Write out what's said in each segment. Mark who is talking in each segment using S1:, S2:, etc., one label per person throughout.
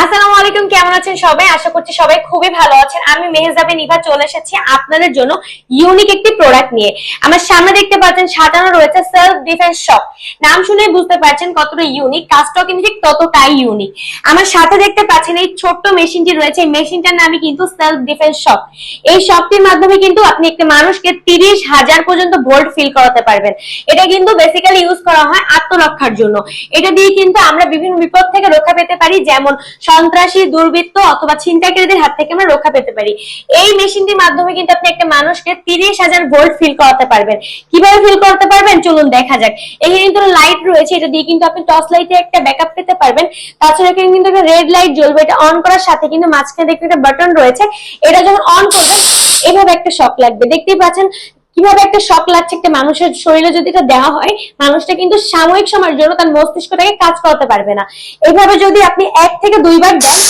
S1: আসসালামু আলাইকুম, কেমন আছেন সবাই? আশা করছি সবাই খুবই ভালো আছেন। আমি মেহজাবে নিভা চলে এসেছি আপনাদের জন্য ইউনিক একটি প্রোডাক্ট নিয়ে। আমার সামনে দেখতে পাচ্ছেন সাজানো রয়েছে সেলফ ডিফেন্স শপ। নাম শুনেই বুঝতে পারছেন কতটা ইউনিক, কাজটাও কিন্তু ঠিক ততটাই ইউনিক। আমার সাথে দেখতে পাচ্ছেন এই ছোট্ট মেশিনটি রয়েছে, এই মেশিনটার নামই কিন্তু সেলফ ডিফেন্স শপ। এই শপটির মাধ্যমে কিন্তু আপনি একটা মানুষকে 30,000 পর্যন্ত ভোল্ট ফিল করাতে পারবেন। এটা কিন্তু বেসিক্যালি ইউজ করা হয় আত্মরক্ষার জন্য। এটা দিয়ে কিন্তু আমরা বিভিন্ন বিপদ থেকে রক্ষা পেতে পারি, যেমন সন্ত্রাসী, দুর্বৃত্ত অথবা ছিনতাইকারীদের হাত থেকে আমরা রক্ষা পেতে পারি। এই মেশিনটির মাধ্যমে কিন্তু আপনি একটা মানুষকে 30,000 ভোল্ট ফিল করাতে পারবেন। কিভাবে ফিল করতে পারবেন চলুন দেখা যাক। এখানে কিন্তু লাইট রয়েছে, এটা দিয়ে কিন্তু আপনি টর্চ লাইটে একটা ব্যাকআপ পেতে পারবেন। তাছাড়া এখানে কিন্তু একটা রেড লাইট জ্বলবে, এটা অন করার সাথে কিন্তু মাঝখানে দেখতে একটা বাটন রয়েছে, এটা যখন অন করবেন এভাবে একটা শক লাগবে। দেখতেই পাচ্ছেন কিভাবে একটা শক লাগছে একটা মানুষের শরীরে। যদি এটা দেওয়া হয়, মানুষটা কিন্তু সাময়িক সময়ের জন্য তার মস্তিষ্কটাকে কাজ করাতে পারবে না। এভাবে যদি আপনি 1 থেকে 2 বার দেন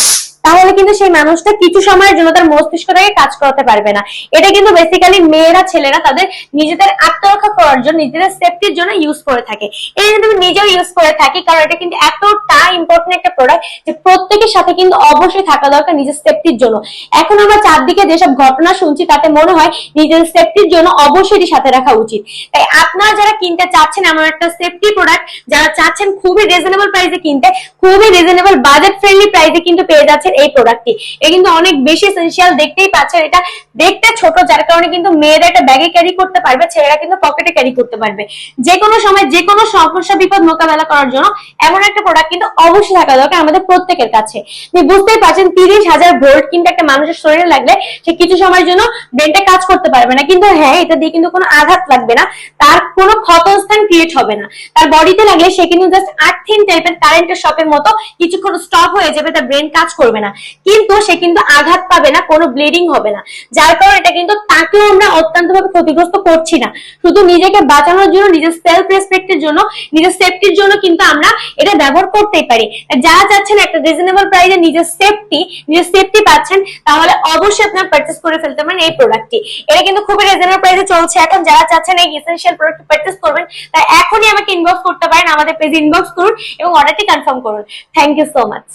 S1: তাহলে কিন্তু সেই মানুষটা কিছু সময়ের জন্য তার মস্তিষ্কটাকে কাজ করাতে পারবে না। এটা কিন্তু বেসিক্যালি মেয়েরা, ছেলেরা তাদের নিজেদের আত্মরক্ষা করার জন্য, নিজেদের সেফটির জন্য ইউজ করে থাকে। এটা কিন্তু আমি নিজেও ইউজ করে থাকি, কারণ এটা কিন্তু এতটা ইম্পর্টেন্ট একটা প্রোডাক্ট যে প্রত্যেকের সাথে কিন্তু অবশ্যই থাকা দরকার নিজের সেফটির জন্য। এখন আমরা চারদিকে যেসব ঘটনা শুনছি তাতে মনে হয় নিজের সেফটির জন্য অবশ্যই এটি সাথে রাখা উচিত। তাই আপনারা যারা কিনতে চাচ্ছেন এমন একটা সেফটি প্রোডাক্ট, যারা চাচ্ছেন খুবই রিজনেবল প্রাইসে কিনতে, খুবই রিজনেবল বাজেট ফ্রেন্ডলি প্রাইসে কিন্তু পেয়ে যাচ্ছেন এই প্রোডাক্টটি। এটা কিন্তু অনেক বেশি এসেনশিয়াল, দেখতেই পাচ্ছেন এটা দেখতে ছোট, যার কারণে কিন্তু মেয়েরা এটা ব্যাগে ক্যারি করতে পারবে, ছেলেরা কিন্তু পকেটে ক্যারি করতে পারবে। যে কোনো সময় যে কোনো সমস্যা বিপদ মোকাবেলা করার জন্য এমন একটা প্রোডাক্ট কিন্তু অবশ্যই থাকা দরকার আমাদের প্রত্যেকের কাছে। আপনি বুঝতেই পারছেন 30,000 ভোল্ট কিন্তু একটা মানুষের শরীরে লাগলে সে কিছু সময়ের জন্য ব্রেনটা কাজ করতে পারবে না, কিন্তু হ্যাঁ এটা দিয়ে কিন্তু কোনো আঘাত লাগবে না, তার কোনো ক্ষতস্থান ক্রিয়েট হবে না। তার বডিতে লাগলে সে কিন্তু জাস্ট আর্থিং টাইপের কারেন্টের শকের মতো কিছুক্ষণ স্টপ হয়ে যাবে, তার ব্রেন কাজ করবে না, কিন্তু সে কিন্তু আঘাত পাবে না, কোনো ব্লিডিং হবে না। যার কারণে এটা কিন্তু তাকেও আমরা অত্যন্ত ভাবে ক্ষতিগ্রস্ত করছি না। শুধু নিজেকে বাঁচানোর জন্য, নিজের সেলফ রেসপেক্টের জন্য, নিজের সেফটির জন্য কিন্তু আমরা এটা ব্যবহার করতেই পারি। যারা চাচ্ছেন একটা রিজনেবল প্রাইসে নিজের সেফটি পাচ্ছেন, তাহলে অবশ্যই আপনারা পারচেজ করে ফেলতে পারেন এই প্রোডাক্টটি। এটা কিন্তু খুবই রিজনেবল প্রাইসে চলছে এখন। যারা চাচ্ছেন এই এসেনশিয়াল প্রোডাক্ট পারচেজ করবেন, তাই এখনই আমাকে ইনবক্স করতে পারেন, আমাদের পেজে ইনবক্স করুন এবং অর্ডারটি কনফার্ম করুন। Thank you so much.